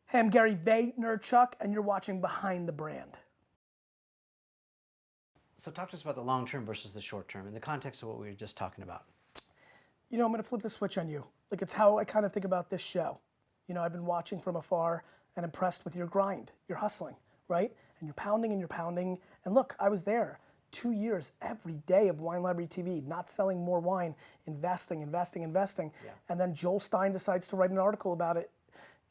Hey, I'm Gary Vaynerchuk, and you're watching Behind the Brand. So talk to us about the long term versus the short term in the context of what we were just talking about. You know, I'm gonna flip the switch on you. Like, it's how I kind of think about this show. You know, I've been watching from afar and impressed with your grind. You're hustling, right? And you're pounding and you're pounding. And look, I was there 2 years every day of Wine Library TV, not selling more wine, investing. Yeah. And then Joel Stein decides to write an article about it.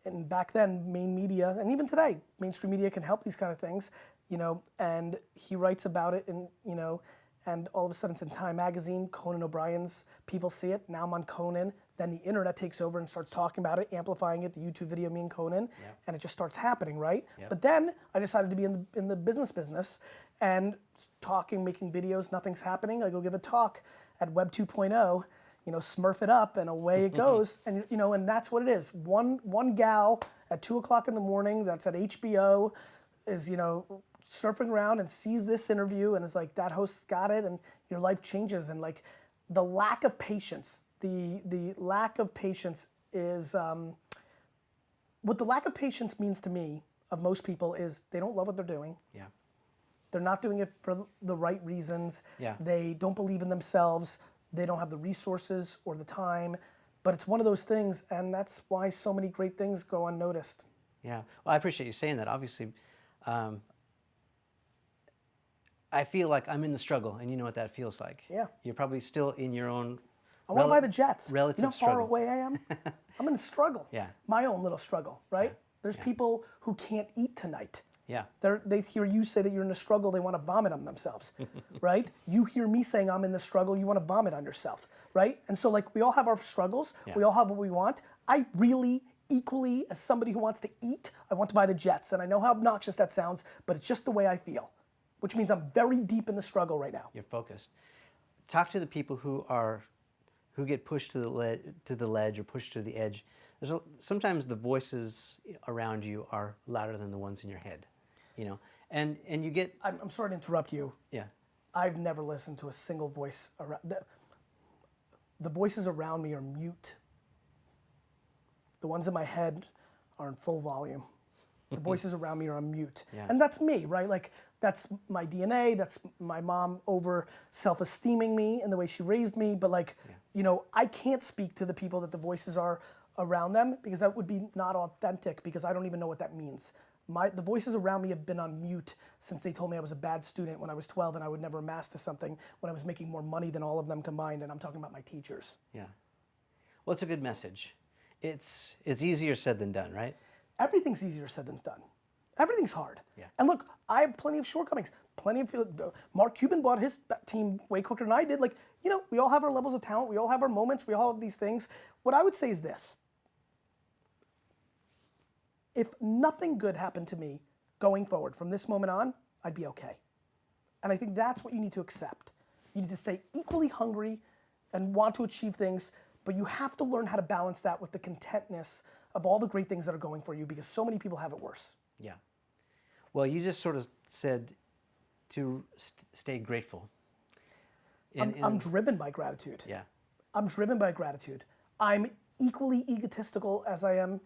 And back then, main media, and even today, mainstream media can help these kind of things, you know, and he writes about it and, you know, and all of a sudden it's in Time Magazine, Conan O'Brien's, people see it, now I'm on Conan, then the internet takes over and starts talking about it, amplifying it, the YouTube video, me and Conan, and it just starts happening, right? Yep. But then I decided to be in the business and talking, making videos, nothing's happening, I go give a talk at Web 2.0, you know, smurf it up and away it goes. And you know, and that's what it is. One gal at 2 o'clock in the morning that's at HBO is, you know, surfing around and sees this interview and is like, that host's got it, and your life changes. And like the lack of patience, the lack of patience is, what the lack of patience means to me of most people is they don't love what they're doing. Yeah. They're not doing it for the right reasons. Yeah. They don't believe in themselves. They don't have the resources or the time, but it's one of those things, and that's why so many great things go unnoticed. Yeah. Well, I appreciate you saying that. Obviously, I feel like I'm in the struggle, and you know what that feels like. Yeah. You're probably still in your own. I want to buy the jets. Relative you know how far struggle. away I am? I'm in the struggle. Yeah. My own little struggle, right? Yeah. There's Yeah. people who can't eat tonight. Yeah. They hear you say that you're in a struggle, they want to vomit on themselves, right? You hear me saying I'm in the struggle, you want to vomit on yourself, right? And so like we all have our struggles, Yeah. we all have what we want. I really, equally, as somebody who wants to eat, I want to buy the jets. And I know how obnoxious that sounds, but it's just the way I feel, which means I'm very deep in the struggle right now. You're focused. Talk to the people who get pushed to the ledge or pushed to the edge. Sometimes the voices around you are louder than the ones in your head, you know, and you get. I'm sorry to interrupt you. Yeah. I've never listened to a single voice around. The voices around me are mute. The ones in my head are in full volume. The voices around me are on mute. Yeah. And that's me, right? Like, that's my DNA, that's my mom over self-esteeming me and the way she raised me, but like, you know, I can't speak to the people that the voices are around them because that would be not authentic because I don't even know what that means. The voices around me have been on mute since they told me I was a bad student when I was 12 and I would never master something when I was making more money than all of them combined, and I'm talking about my teachers. Yeah. Well, it's a good message. It's easier said than done, right? Everything's easier said than done. Everything's hard. Yeah. And look, I have plenty of shortcomings. Mark Cuban bought his team way quicker than I did. Like, you know, we all have our levels of talent. We all have our moments. We all have these things. What I would say is this. If nothing good happened to me going forward from this moment on, I'd be okay. And I think that's what you need to accept. You need to stay equally hungry and want to achieve things, but you have to learn how to balance that with the contentness of all the great things that are going for you because so many people have it worse. Yeah. Well, you just sort of said to stay grateful. I'm driven by gratitude. Yeah. I'm driven by gratitude. I'm equally egotistical as I am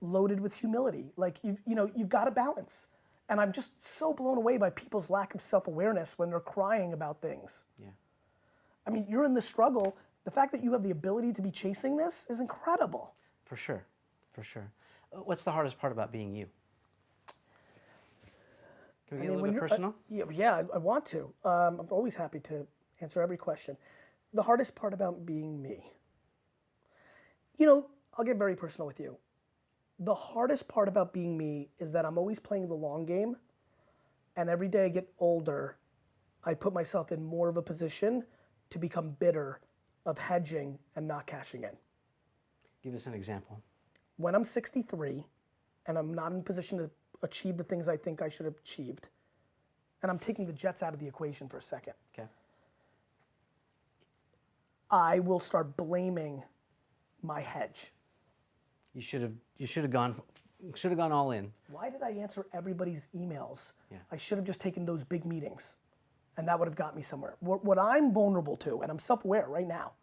loaded with humility. Like, you've got to balance. And I'm just so blown away by people's lack of self-awareness when they're crying about things. Yeah. I mean, you're in the struggle. The fact that you have the ability to be chasing this is incredible. For sure. For sure. What's the hardest part about being you? Can we get a little bit personal? Yeah, I want to. I'm always happy to answer every question. The hardest part about being me. You know, I'll get very personal with you. The hardest part about being me is that I'm always playing the long game, and every day I get older, I put myself in more of a position to become bitter of hedging and not cashing in. Give us an example. When I'm 63 and I'm not in a position to achieve the things I think I should have achieved, and I'm taking the Jets out of the equation for a second, Okay. I will start blaming my hedge. You should have gone all in. Why did I answer everybody's emails? Yeah. I should have just taken those big meetings, and that would have got me somewhere. What I'm vulnerable to, and I'm self-aware right now,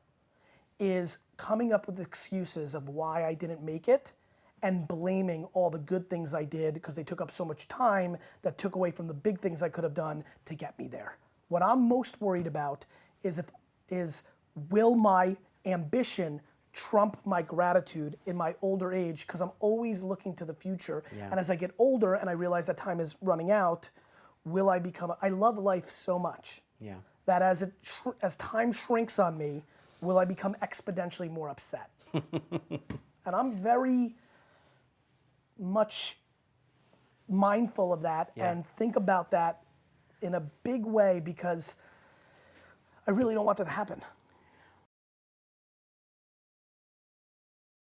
is coming up with excuses of why I didn't make it, and blaming all the good things I did because they took up so much time that took away from the big things I could have done to get me there. What I'm most worried about is will my ambition trump my gratitude in my older age, because I'm always looking to the future. Yeah. And as I get older and I realize that time is running out, will I become, I love life so much Yeah. that as time shrinks on me, will I become exponentially more upset? And I'm very much mindful of that and think about that in a big way, because I really don't want that to happen.